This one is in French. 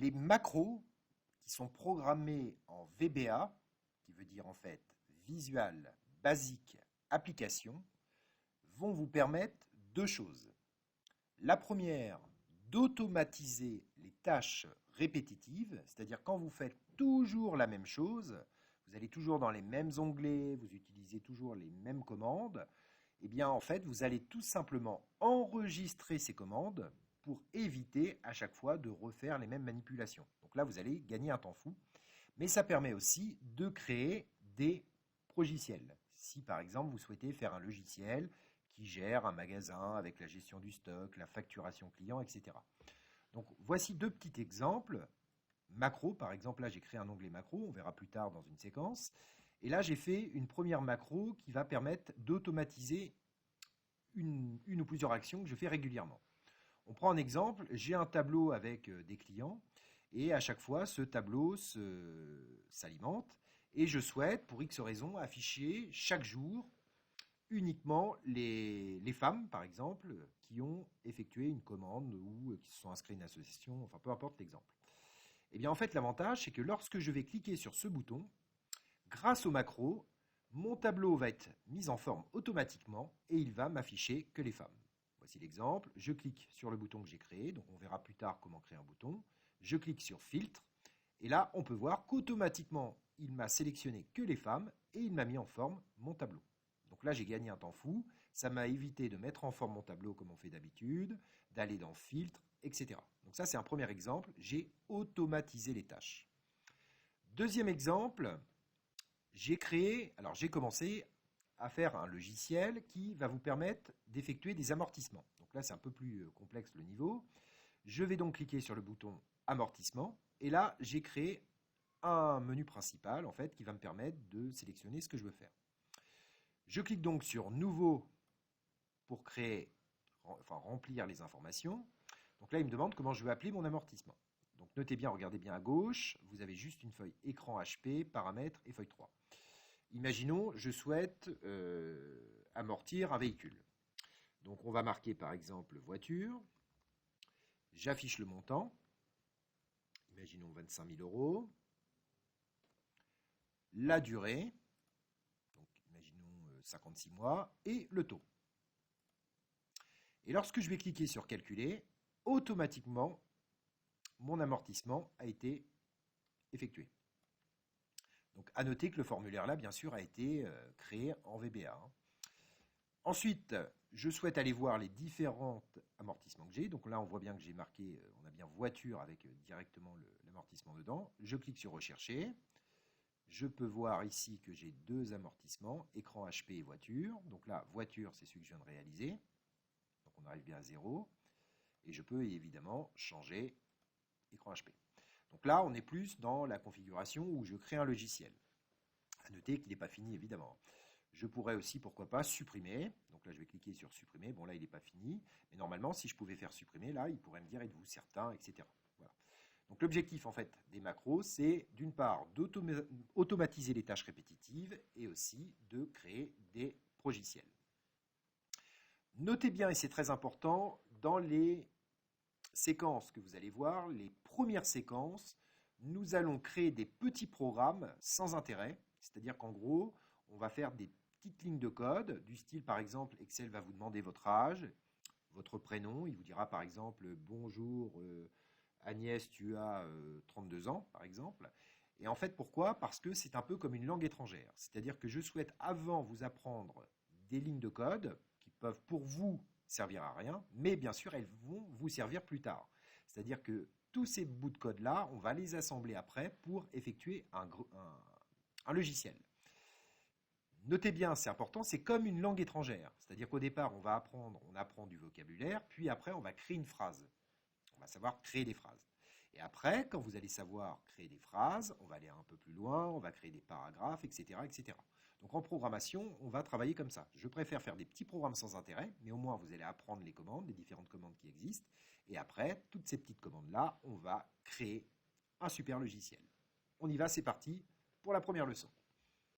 Les macros qui sont programmés en VBA, qui veut dire en fait Visual Basic Application, vont vous permettre deux choses. La première, d'automatiser les tâches répétitives, c'est-à-dire quand vous faites toujours la même chose, vous allez toujours dans les mêmes onglets, vous utilisez toujours les mêmes commandes, eh bien en fait vous allez tout simplement enregistrer ces commandes pour éviter à chaque fois de refaire les mêmes manipulations. Donc là vous allez gagner un temps fou, mais ça permet aussi de créer des logiciels. Si par exemple vous souhaitez faire un logiciel qui gère un magasin avec la gestion du stock, la facturation client, etc. Donc voici deux petits exemples. Macro, par exemple, là j'ai créé un onglet macro, on verra plus tard dans une séquence. Et là j'ai fait une première macro qui va permettre d'automatiser une ou plusieurs actions que je fais régulièrement. On prend un exemple, j'ai un tableau avec des clients et à chaque fois ce tableau s'alimente et je souhaite pour X raisons afficher chaque jour uniquement les femmes, par exemple, qui ont effectué une commande ou qui se sont inscrites à une association, enfin peu importe l'exemple. Eh bien en fait l'avantage c'est que lorsque je vais cliquer sur ce bouton, grâce au macro, mon tableau va être mis en forme automatiquement et il va m'afficher que les femmes. Voici l'exemple, je clique sur le bouton que j'ai créé, donc on verra plus tard comment créer un bouton. Je clique sur filtre et là on peut voir qu'automatiquement il m'a sélectionné que les femmes et il m'a mis en forme mon tableau. Donc là, j'ai gagné un temps fou. Ça m'a évité de mettre en forme mon tableau comme on fait d'habitude, d'aller dans Filtre, etc. Donc ça, c'est un premier exemple. J'ai automatisé les tâches. Deuxième exemple, j'ai commencé à faire un logiciel qui va vous permettre d'effectuer des amortissements. Donc là, c'est un peu plus complexe le niveau. Je vais donc cliquer sur le bouton amortissement. Et là, j'ai créé un menu principal, en fait, qui va me permettre de sélectionner ce que je veux faire. Je clique donc sur Nouveau pour remplir les informations. Donc là, il me demande comment je veux appeler mon amortissement. Donc notez bien, regardez bien à gauche, vous avez juste une feuille écran HP, paramètres et feuille 3. Imaginons, je souhaite amortir un véhicule. Donc on va marquer par exemple voiture. J'affiche le montant. Imaginons 25 000 euros. La durée. Donc imaginons 56 mois. Et le taux. Et lorsque je vais cliquer sur calculer, automatiquement, mon amortissement a été effectué. Donc à noter que le formulaire là, bien sûr, a été créé en VBA. Ensuite, je souhaite aller voir les différents amortissements que j'ai. Donc là, on voit bien que j'ai marqué, on a bien voiture avec directement l'amortissement dedans. Je clique sur rechercher. Je peux voir ici que j'ai deux amortissements, écran HP et voiture. Donc là, voiture, c'est celui que je viens de réaliser. Donc on arrive bien à 0. Et je peux évidemment changer écran HP. Donc là, on est plus dans la configuration où je crée un logiciel. À noter qu'il n'est pas fini, évidemment. Je pourrais aussi, pourquoi pas, supprimer. Donc là, je vais cliquer sur supprimer. Bon, là, il n'est pas fini. Mais normalement, si je pouvais faire supprimer, là, il pourrait me dire êtes-vous certain, etc. Voilà. Donc l'objectif, en fait, des macros, c'est d'une part d'automatiser les tâches répétitives et aussi de créer des logiciels. Notez bien, et c'est très important, dans les séquences que vous allez voir, les premières séquences, nous allons créer des petits programmes sans intérêt. C'est-à-dire qu'en gros, on va faire des petites lignes de code, du style par exemple, Excel va vous demander votre âge, votre prénom, il vous dira par exemple, bonjour Agnès, tu as 32 ans par exemple. Et en fait, pourquoi? Parce que c'est un peu comme une langue étrangère. C'est-à-dire que je souhaite avant vous apprendre des lignes de code qui peuvent pour vous servir à rien, mais bien sûr, elles vont vous servir plus tard. C'est-à-dire que tous ces bouts de code-là, on va les assembler après pour effectuer un logiciel. Notez bien, c'est important, c'est comme une langue étrangère. C'est-à-dire qu'au départ, on apprend du vocabulaire, puis après, on va créer une phrase. On va savoir créer des phrases. Et après, quand vous allez savoir créer des phrases, on va aller un peu plus loin, on va créer des paragraphes, etc., etc. Donc en programmation, on va travailler comme ça. Je préfère faire des petits programmes sans intérêt, mais au moins vous allez apprendre les commandes, les différentes commandes qui existent. Et après, toutes ces petites commandes-là, on va créer un super logiciel. On y va, c'est parti pour la première leçon.